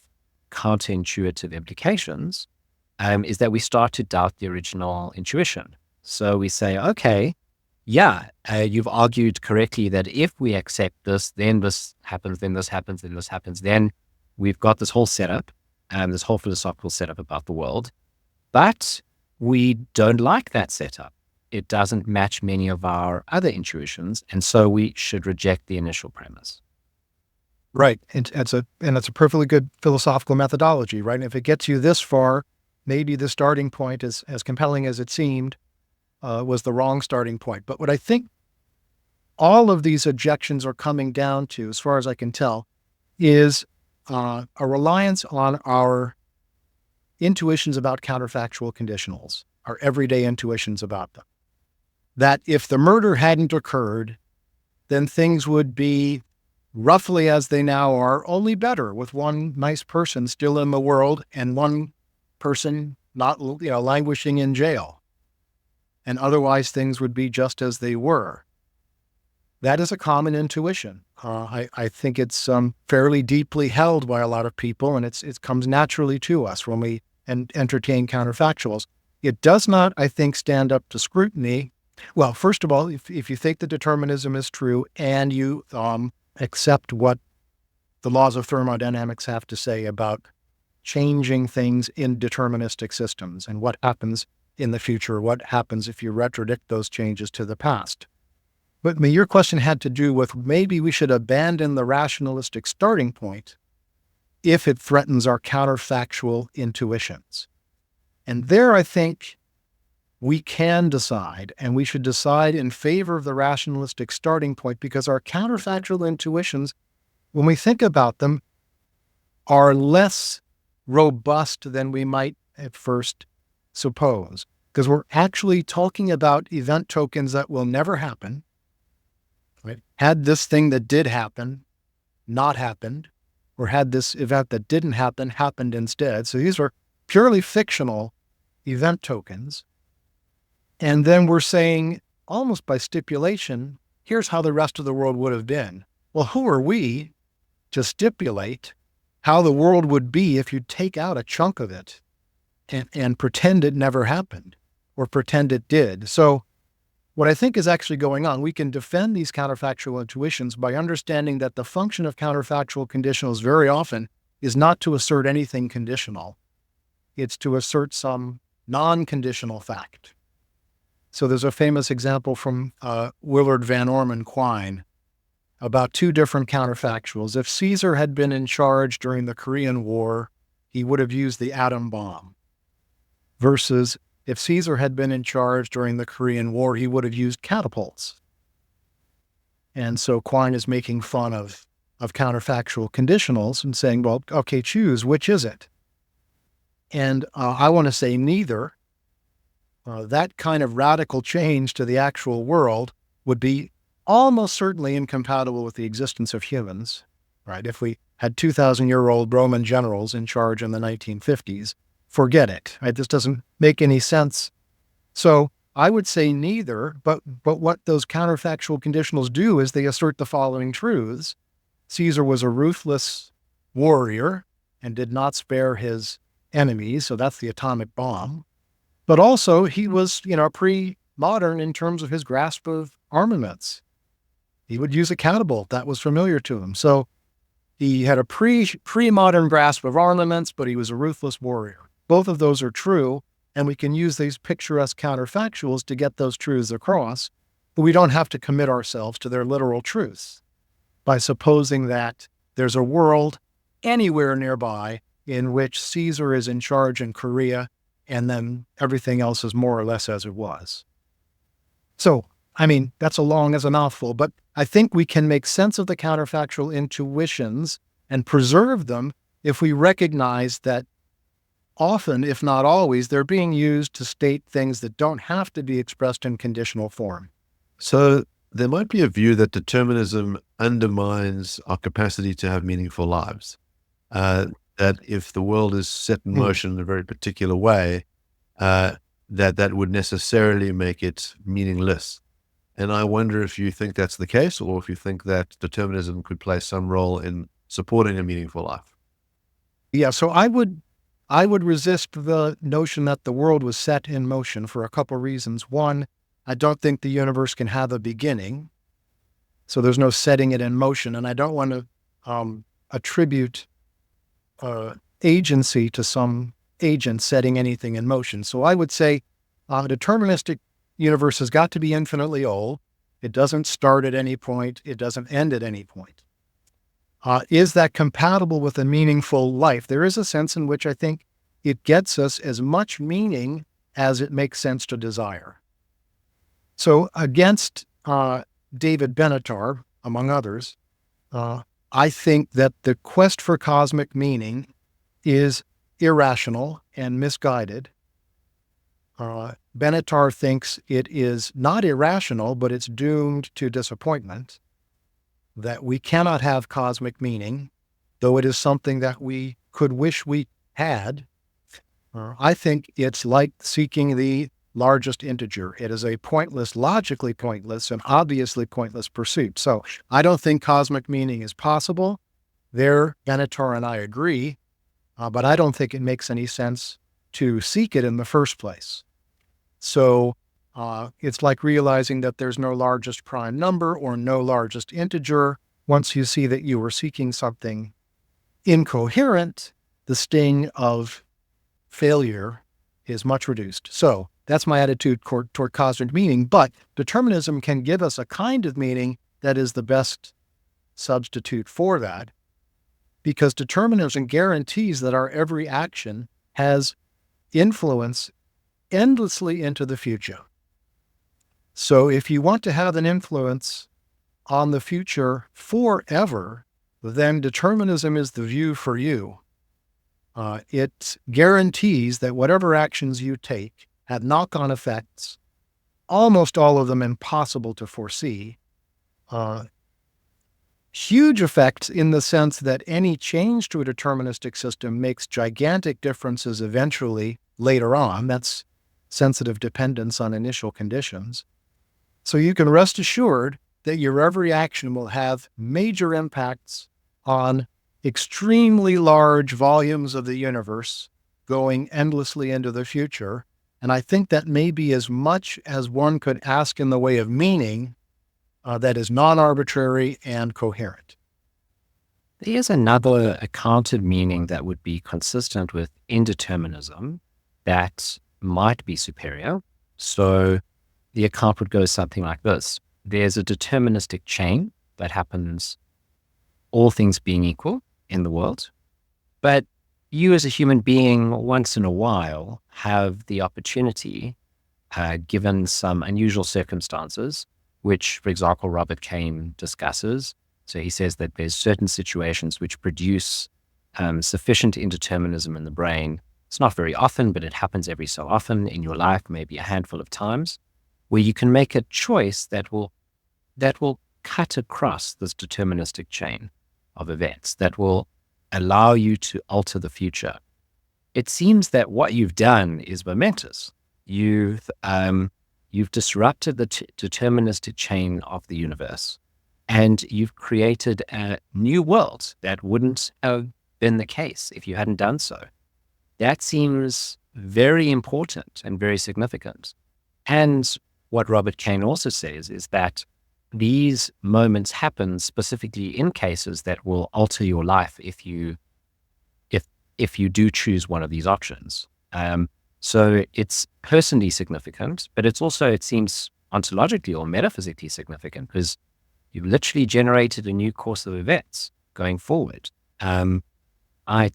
counterintuitive implications is that we start to doubt the original intuition. So we say, okay, yeah, you've argued correctly that if we accept this, then this happens, then this happens, then this happens, then we've got this whole setup, this whole philosophical setup about the world. But we don't like that setup. It doesn't match many of our other intuitions, and so we should reject the initial premise. Right. And it's a perfectly good philosophical methodology, right? And if it gets you this far, maybe the starting point, as compelling as it seemed, was the wrong starting point. But what I think all of these objections are coming down to, as far as I can tell, is a reliance on our intuitions about counterfactual conditionals, our everyday intuitions about them. That if the murder hadn't occurred, then things would be roughly as they now are, only better, with one nice person still in the world and one person not, languishing in jail. And otherwise things would be just as they were. That is a common intuition. I think it's fairly deeply held by a lot of people, and it comes naturally to us when we entertain counterfactuals. It does not, I think, stand up to scrutiny. Well, first of all, if you think that determinism is true and you accept what the laws of thermodynamics have to say about changing things in deterministic systems and what happens in the future, what happens if you retrodict those changes to the past. But your question had to do with maybe we should abandon the rationalistic starting point if it threatens our counterfactual intuitions. And there, I think, we can decide, and we should decide in favor of the rationalistic starting point, because our counterfactual intuitions, when we think about them, are less robust than we might at first suppose, because we're actually talking about event tokens that will never happen. Right? Had this thing that did happen not happened, or had this event that didn't happen happened instead. So these are purely fictional event tokens. And then we're saying, almost by stipulation, here's how the rest of the world would have been. Well, who are we to stipulate how the world would be if you take out a chunk of it and pretend it never happened or pretend it did? So what I think is actually going on, we can defend these counterfactual intuitions by understanding that the function of counterfactual conditionals very often is not to assert anything conditional. It's to assert some non-conditional fact. So there's a famous example from Willard Van Orman Quine about two different counterfactuals. If Caesar had been in charge during the Korean War, he would have used the atom bomb. Versus if Caesar had been in charge during the Korean War, he would have used catapults. And so Quine is making fun of counterfactual conditionals and saying, well, okay, choose, which is it? And I want to say neither. That kind of radical change to the actual world would be almost certainly incompatible with the existence of humans, right? If we had 2,000-year-old Roman generals in charge in the 1950s, forget it, right? This doesn't make any sense. So I would say neither, but what those counterfactual conditionals do is they assert the following truths. Caesar was a ruthless warrior and did not spare his enemies, so that's the atomic bomb. But also he was, pre-modern in terms of his grasp of armaments. He would use a catapult. That was familiar to him. So he had a pre-modern grasp of armaments, but he was a ruthless warrior. Both of those are true, and we can use these picturesque counterfactuals to get those truths across, but we don't have to commit ourselves to their literal truths by supposing that there's a world anywhere nearby in which Caesar is in charge in Korea, and then everything else is more or less as it was. So, that's as a mouthful, but I think we can make sense of the counterfactual intuitions and preserve them if we recognize that often, if not always, they're being used to state things that don't have to be expressed in conditional form. So there might be a view that determinism undermines our capacity to have meaningful lives. That if the world is set in motion in a very particular way, that would necessarily make it meaningless. And I wonder if you think that's the case, or if you think that determinism could play some role in supporting a meaningful life. Yeah, so I would resist the notion that the world was set in motion for a couple reasons. One, I don't think the universe can have a beginning, so there's no setting it in motion, and I don't want to attribute agency to some agent setting anything in motion. So I would say a deterministic universe has got to be infinitely old. It doesn't start at any point. It doesn't end at any point. Is that compatible with a meaningful life? There is a sense in which I think it gets us as much meaning as it makes sense to desire. So against David Benatar, among others, I think that the quest for cosmic meaning is irrational and misguided. Benatar thinks it is not irrational, but it's doomed to disappointment, that we cannot have cosmic meaning, though it is something that we could wish we had. I think it's like seeking the largest integer. It is a pointless, logically pointless, and obviously pointless pursuit. So I don't think cosmic meaning is possible. There, Benatar and I agree, but I don't think it makes any sense to seek it in the first place. So it's like realizing that there's no largest prime number or no largest integer. Once you see that you were seeking something incoherent, the sting of failure is much reduced. So that's my attitude toward cosmic meaning. But determinism can give us a kind of meaning that is the best substitute for that, because determinism guarantees that our every action has influence endlessly into the future. So if you want to have an influence on the future forever, then determinism is the view for you. It guarantees that whatever actions you take have knock-on effects, almost all of them impossible to foresee. Huge effects in the sense that any change to a deterministic system makes gigantic differences eventually later on. That's sensitive dependence on initial conditions. So you can rest assured that your every action will have major impacts on extremely large volumes of the universe going endlessly into the future. And I think that may be as much as one could ask in the way of meaning that is non-arbitrary and coherent. There's another account of meaning that would be consistent with indeterminism that might be superior. So the account would go something like this. There's a deterministic chain that happens, all things being equal in the world, but you as a human being once in a while have the opportunity, given some unusual circumstances, which, for example, Robert Kane discusses. So he says that there's certain situations which produce sufficient indeterminism in the brain. It's not very often, but it happens every so often in your life, maybe a handful of times, where you can make a choice that will cut across this deterministic chain of events, that will allow you to alter the future. It seems that what you've done is momentous. You've disrupted the deterministic chain of the universe, and you've created a new world that wouldn't have been the case if you hadn't done so. That seems very important and very significant. And what Robert Kane also says is that these moments happen specifically in cases that will alter your life if you do choose one of these options. So it's personally significant, but it's also, it seems, ontologically or metaphysically significant, because you've literally generated a new course of events going forward. I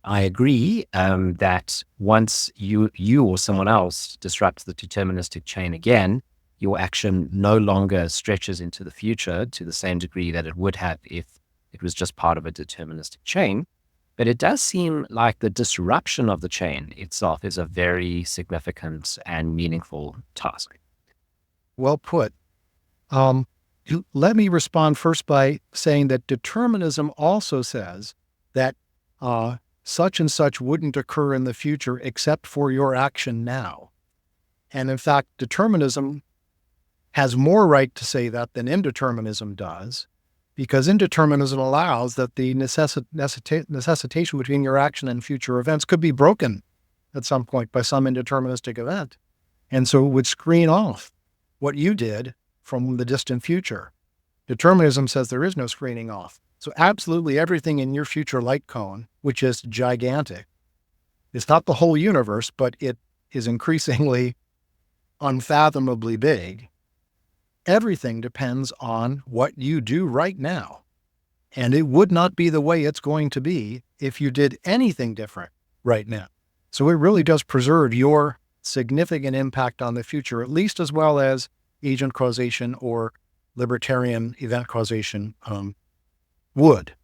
agree that once you or someone else disrupts the deterministic chain again, your action no longer stretches into the future to the same degree that it would have if it was just part of a deterministic chain. But it does seem like the disruption of the chain itself is a very significant and meaningful task. Well put. Let me respond first by saying that determinism also says that such and such wouldn't occur in the future except for your action now. And in fact, determinism has more right to say that than indeterminism does, because indeterminism allows that the necessitation between your action and future events could be broken at some point by some indeterministic event. And so it would screen off what you did from the distant future. Determinism says there is no screening off. So absolutely everything in your future light cone, which is gigantic, it's not the whole universe, but it is increasingly unfathomably big. Everything depends on what you do right now. And it would not be the way it's going to be if you did anything different right now. So it really does preserve your significant impact on the future, at least as well as agent causation or libertarian event causation would.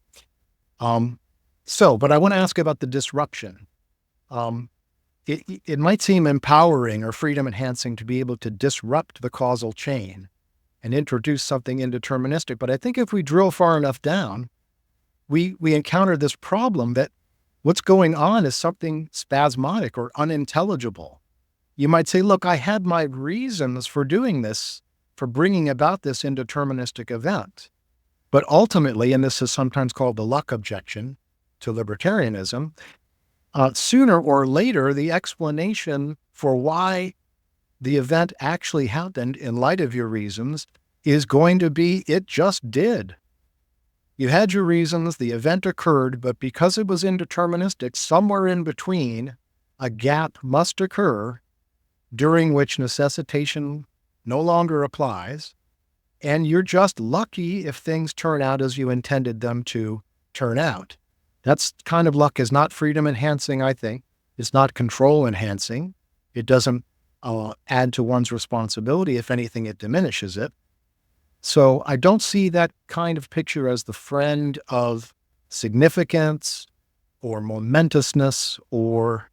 But I want to ask about the disruption. It might seem empowering or freedom enhancing to be able to disrupt the causal chain and introduce something indeterministic. But I think if we drill far enough down, we encounter this problem that what's going on is something spasmodic or unintelligible. You might say, look, I had my reasons for doing this, for bringing about this indeterministic event. But ultimately, and this is sometimes called the luck objection to libertarianism, sooner or later, the explanation for why the event actually happened in light of your reasons is going to be, it just did. You had your reasons, the event occurred, but because it was indeterministic, somewhere in between, a gap must occur during which necessitation no longer applies, and you're just lucky if things turn out as you intended them to turn out. That's kind of luck is not freedom enhancing, I think. It's not control enhancing. It doesn't add to one's responsibility. If anything, it diminishes it. So I don't see that kind of picture as the friend of significance or momentousness or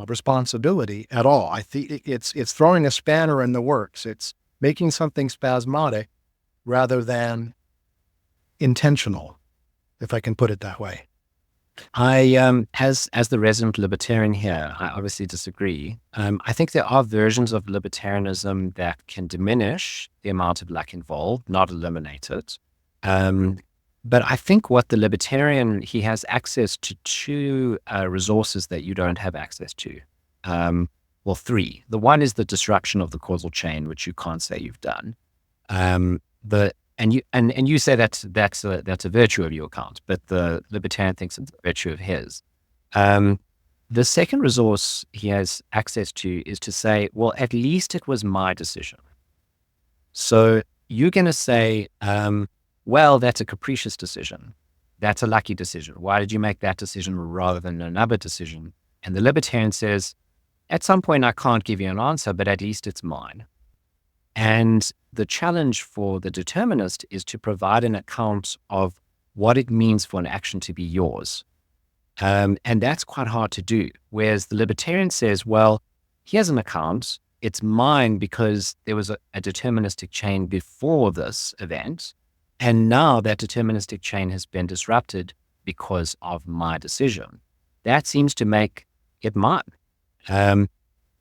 responsibility at all. I think it's throwing a spanner in the works. It's making something spasmodic rather than intentional, if I can put it that way. I, as the resident libertarian here, I obviously disagree. I think there are versions of libertarianism that can diminish the amount of luck involved, not eliminate it. But I think what the libertarian, he has access to two resources that you don't have access to. Well, three. The one is the disruption of the causal chain, which you can't say you've done. And you say that's a virtue of your account, but the libertarian thinks it's a virtue of his. The second resource he has access to is to say, well, at least it was my decision. So you're going to say, well, that's a capricious decision. That's a lucky decision. Why did you make that decision rather than another decision? And the libertarian says, at some point I can't give you an answer, but at least it's mine. And the challenge for the determinist is to provide an account of what it means for an action to be yours. And that's quite hard to do. Whereas the libertarian says, well, here's an account. It's mine because there was a deterministic chain before this event. And now that deterministic chain has been disrupted because of my decision. That seems to make it mine.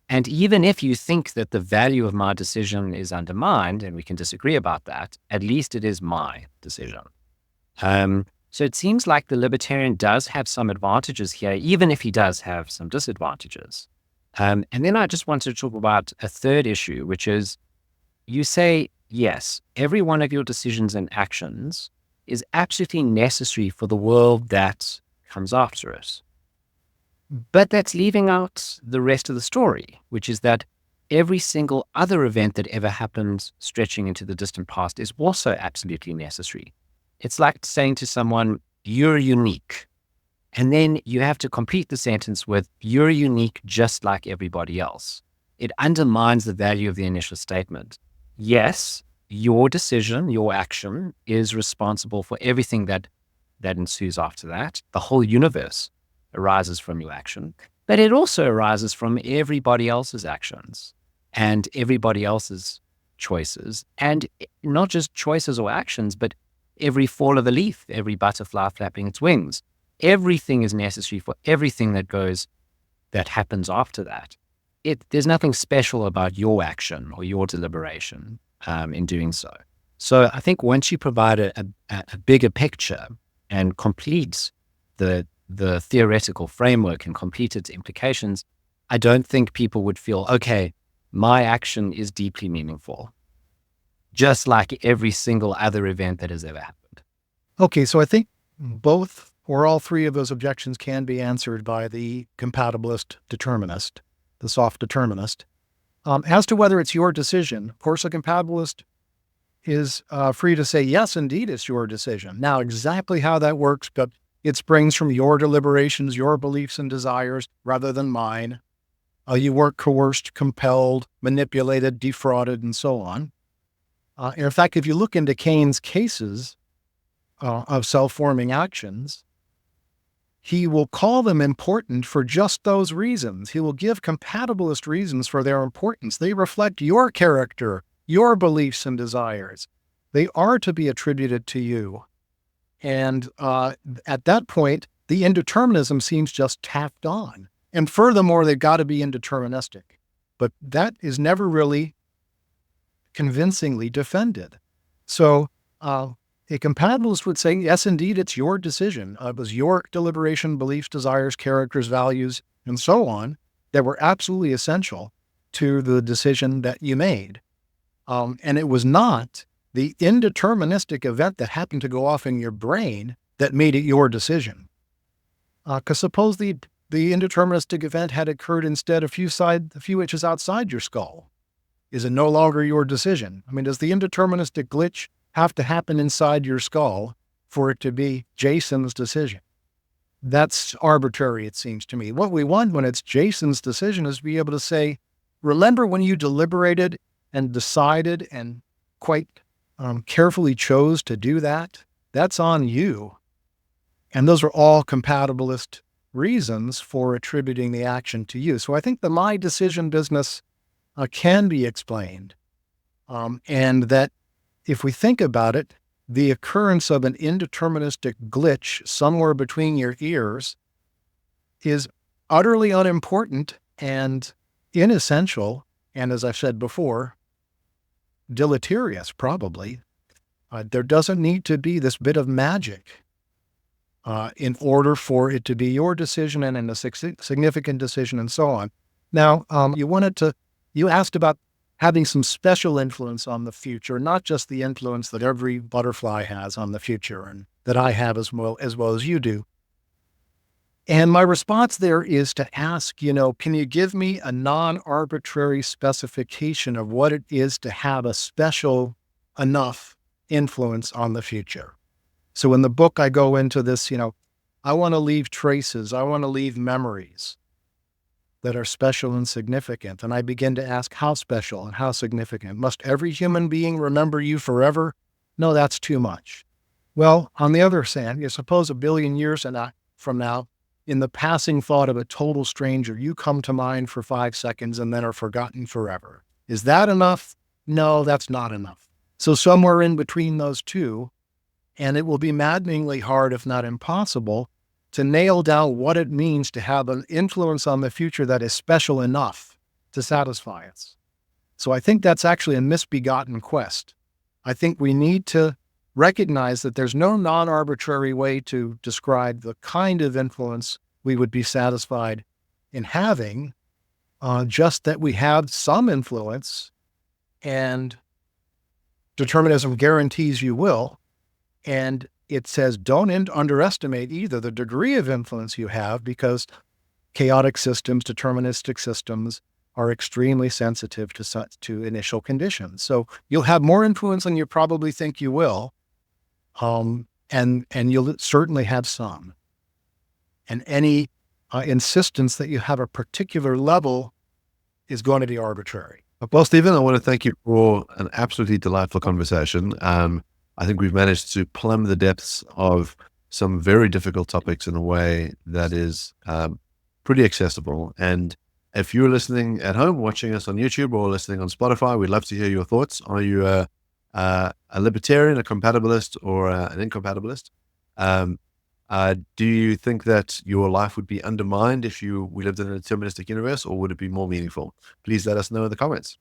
And even if you think that the value of my decision is undermined, and we can disagree about that, at least it is my decision. So it seems like the libertarian does have some advantages here, even if he does have some disadvantages. And then I just wanted to talk about a third issue, which is you say, yes, every one of your decisions and actions is absolutely necessary for the world that comes after it. But that's leaving out the rest of the story, which is that every single other event that ever happened stretching into the distant past is also absolutely necessary. It's like saying to someone, you're unique. And then you have to complete the sentence with, you're unique just like everybody else. It undermines the value of the initial statement. Yes, your decision, your action is responsible for everything that ensues after that. The whole universe arises from your action, but it also arises from everybody else's actions and everybody else's choices, and not just choices or actions, but every fall of a leaf, every butterfly flapping its wings. Everything is necessary for everything that happens after that. There's nothing special about your action or your deliberation. in doing so. So I think once you provide a bigger picture and complete the theoretical framework and complete its implications, I don't think people would feel, okay, my action is deeply meaningful, just like every single other event that has ever happened. Okay, so I think both or all three of those objections can be answered by the compatibilist determinist, the soft determinist. As to whether it's your decision, of course, a compatibilist is free to say, yes, indeed, it's your decision. Now, exactly how that works, but it springs from your deliberations, your beliefs and desires, rather than mine. You weren't coerced, compelled, manipulated, defrauded, and so on. In fact, if you look into Keynes' cases of self-forming actions, he will call them important for just those reasons. He will give compatibilist reasons for their importance. They reflect your character, your beliefs and desires. They are to be attributed to you. And at that point, the indeterminism seems just tacked on. And furthermore, they've got to be indeterministic. But that is never really convincingly defended. So a compatibilist would say, yes, indeed, it's your decision. It was your deliberation, beliefs, desires, characters, values, and so on that were absolutely essential to the decision that you made. And it was not the indeterministic event that happened to go off in your brain that made it your decision. Because suppose the indeterministic event had occurred instead a few inches outside your skull. Is it no longer your decision? I mean, does the indeterministic glitch have to happen inside your skull for it to be Jason's decision? That's arbitrary, it seems to me. What we want when it's Jason's decision is to be able to say, remember when you deliberated and decided and quite carefully chose to do that? That's on you. And those are all compatibilist reasons for attributing the action to you. So I think the my decision business can be explained. And that if we think about it, the occurrence of an indeterministic glitch somewhere between your ears is utterly unimportant and inessential, and as I've said before, deleterious probably. There doesn't need to be this bit of magic in order for it to be your decision and a significant decision and so on. Now, you asked about having some special influence on the future, not just the influence that every butterfly has on the future and that I have as well as you do. And my response there is to ask, can you give me a non-arbitrary specification of what it is to have a special enough influence on the future? So in the book, I go into this, I want to leave traces. I want to leave memories that are special and significant. And I begin to ask how special and how significant. Must every human being remember you forever? No, that's too much. Well, on the other hand, you suppose 1 billion years from now, in the passing thought of a total stranger, you come to mind for 5 seconds and then are forgotten forever. Is that enough? No, that's not enough. So somewhere in between those two, and it will be maddeningly hard, if not impossible, to nail down what it means to have an influence on the future that is special enough to satisfy us. So I think that's actually a misbegotten quest. I think we need to recognize that there's no non-arbitrary way to describe the kind of influence we would be satisfied in having, just that we have some influence, and determinism guarantees you will. And it says don't underestimate either the degree of influence you have, because chaotic systems, deterministic systems, are extremely sensitive to initial conditions. So you'll have more influence than you probably think you will, and you'll certainly have some. And any insistence that you have a particular level is going to be arbitrary. Well, Stephen, I want to thank you for an absolutely delightful conversation. I think we've managed to plumb the depths of some very difficult topics in a way that is pretty accessible. And if you're listening at home, watching us on YouTube or listening on Spotify, we'd love to hear your thoughts. Are you a libertarian, a compatibilist, or an incompatibilist? Do you think that your life would be undermined if we lived in a deterministic universe, or would it be more meaningful? Please let us know in the comments.